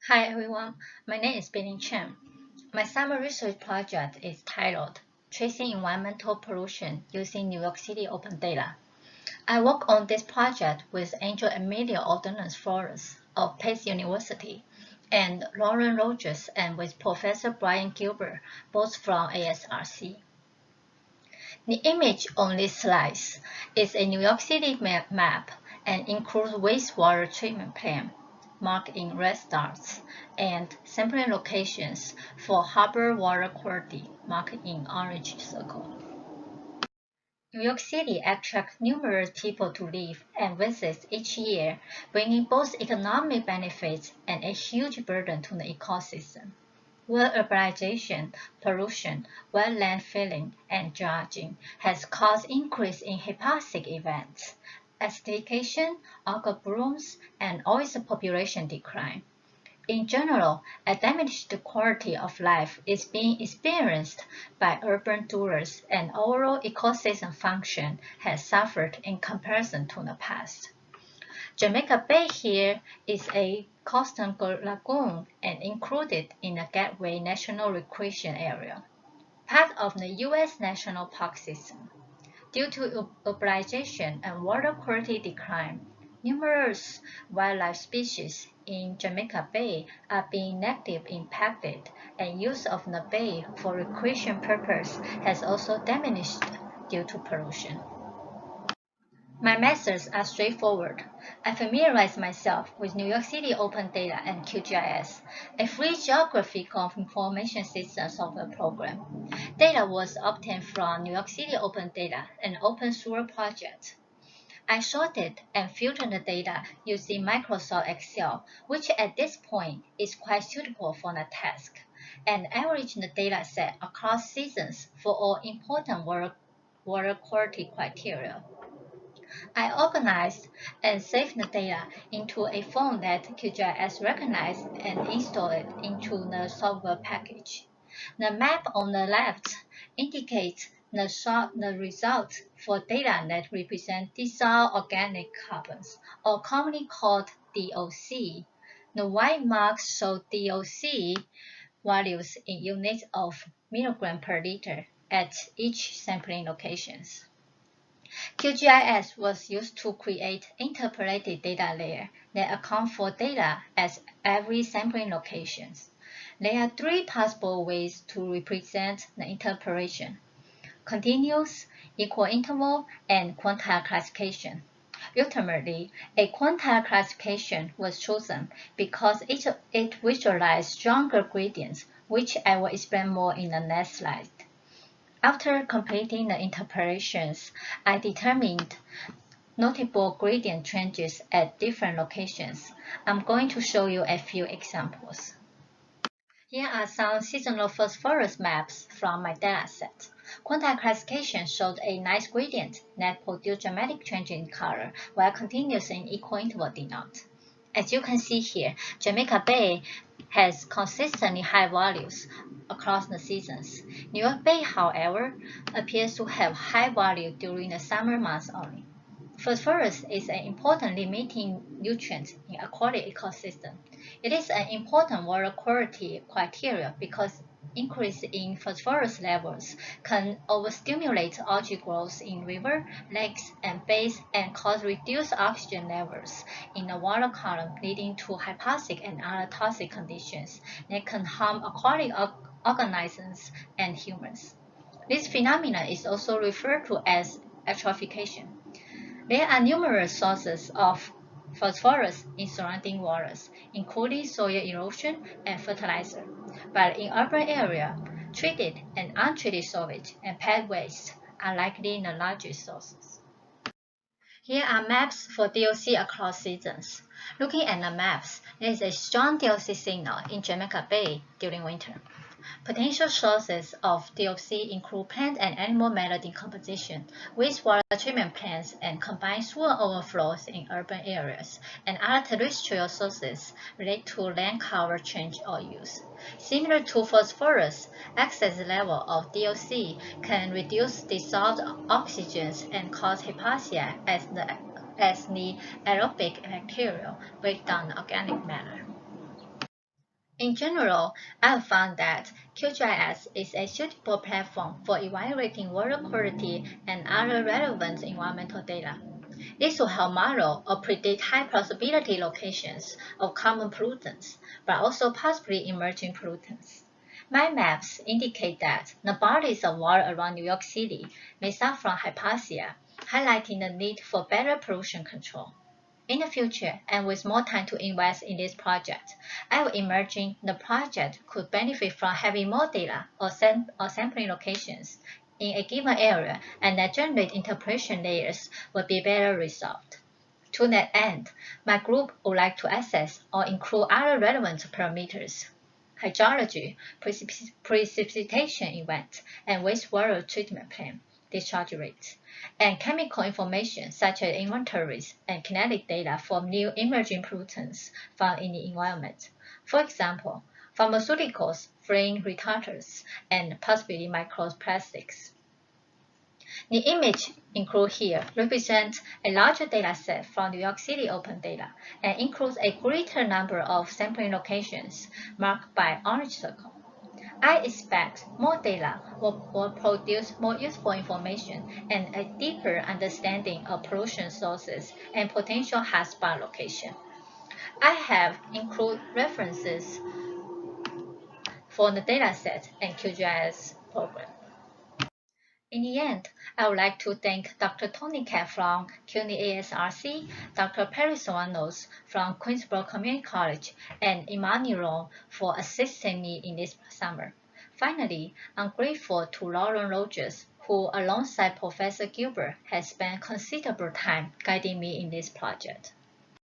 Hi everyone, my name is Biling Chen. My summer research project is titled Tracing Environmental Pollution Using New York City Open Data. I work on this project with Angel Emilio Ordonez Flores of Pace University and Lauren Rogers and with Professor Brian Gilbert, both from ASRC. The image on this slide is a New York City map and includes wastewater treatment plant, marked in red stars, and sampling locations for harbor water quality, marked in orange circle. New York City attracts numerous people to live and visit each year, bringing both economic benefits and a huge burden to the ecosystem. Where urbanization, pollution, wetland filling, and dredging has caused increase in hypoxic events, acidification, algal blooms, and also population decline. In general, a diminished quality of life is being experienced by urban dwellers and overall ecosystem function has suffered in comparison to the past. Jamaica Bay here is a coastal lagoon and included in the Gateway National Recreation Area, part of the U.S. National Park System. Due to urbanization and water quality decline, numerous wildlife species in Jamaica Bay are being negatively impacted, and use of the bay for recreation purpose has also diminished due to pollution. My methods are straightforward. I familiarize myself with New York City Open Data and QGIS, a free geographical information system software program. Data was obtained from New York City Open Data, an open source project. I sorted and filtered the data using Microsoft Excel, which at this point is quite suitable for the task, and averaged the data set across seasons for all important water quality criteria. I organized and saved the data into a form that QGIS recognized and installed it into the software package. The map on the left indicates the result for data that represent dissolved organic carbons, or commonly called DOC. The white marks show DOC values in units of milligram per liter at each sampling locations. QGIS was used to create interpolated data layer that account for data at every sampling locations. There are three possible ways to represent the interpolation: continuous, equal interval, and quantile classification. Ultimately, a quantile classification was chosen because it visualized stronger gradients, which I will explain more in the next slide. After completing the interpolations, I determined notable gradient changes at different locations. I'm going to show you a few examples. Here are some seasonal phosphorus maps from my dataset. Quantile classification showed a nice gradient that produced dramatic change in color, while continuous and equal interval did not. As you can see here, Jamaica Bay has consistently high values across the seasons. New York Bay, however, appears to have high value during the summer months only. Phosphorus is an important limiting nutrient in aquatic ecosystem. It is an important water quality criteria because increase in phosphorus levels can overstimulate algae growth in river, lakes, and bays and cause reduced oxygen levels in the water column, leading to hypoxic and other toxic conditions that can harm aquatic organisms and humans. This phenomenon is also referred to as eutrophication. There are numerous sources of phosphorus in surrounding waters, including soil erosion and fertilizer. But in urban areas, treated and untreated sewage and pet waste are likely the largest sources. Here are maps for DOC across seasons. Looking at the maps, there is a strong DOC signal in Jamaica Bay during winter. Potential sources of DOC include plant and animal matter decomposition, wastewater treatment plants, and combined sewer overflows in urban areas, and other terrestrial sources related to land cover change or use. Similar to phosphorus, excess level of DOC can reduce dissolved oxygens and cause hypoxia as the aerobic bacteria break down organic matter. In general, I have found that QGIS is a suitable platform for evaluating water quality and other relevant environmental data. This will help model or predict high possibility locations of common pollutants, but also possibly emerging pollutants. My maps indicate that the bodies of water around New York City may suffer from hypoxia, highlighting the need for better pollution control. In the future, and with more time to invest in this project, I will imagine the project could benefit from having more data or sampling locations in a given area, and that generate interpretation layers will be better resolved. To that end, my group would like to assess or include other relevant parameters: hydrology, precipitation event, and wastewater treatment plan, discharge rates, and chemical information such as inventories and kinetic data from new emerging pollutants found in the environment. For example, pharmaceuticals, flame retardants, and possibly microplastics. The image included here represents a larger dataset from New York City open data and includes a greater number of sampling locations marked by orange circle. I expect more data will produce more useful information and a deeper understanding of pollution sources and potential hotspot location. I have included references for the dataset and QGIS program. In the end, I would like to thank Dr. Tony Cat from CUNY ASRC, Dr. Perry Swanos from Queensborough Community College, and Emmanuel for assisting me in this summer. Finally, I'm grateful to Lauren Rogers, who, alongside Professor Gilbert, has spent considerable time guiding me in this project.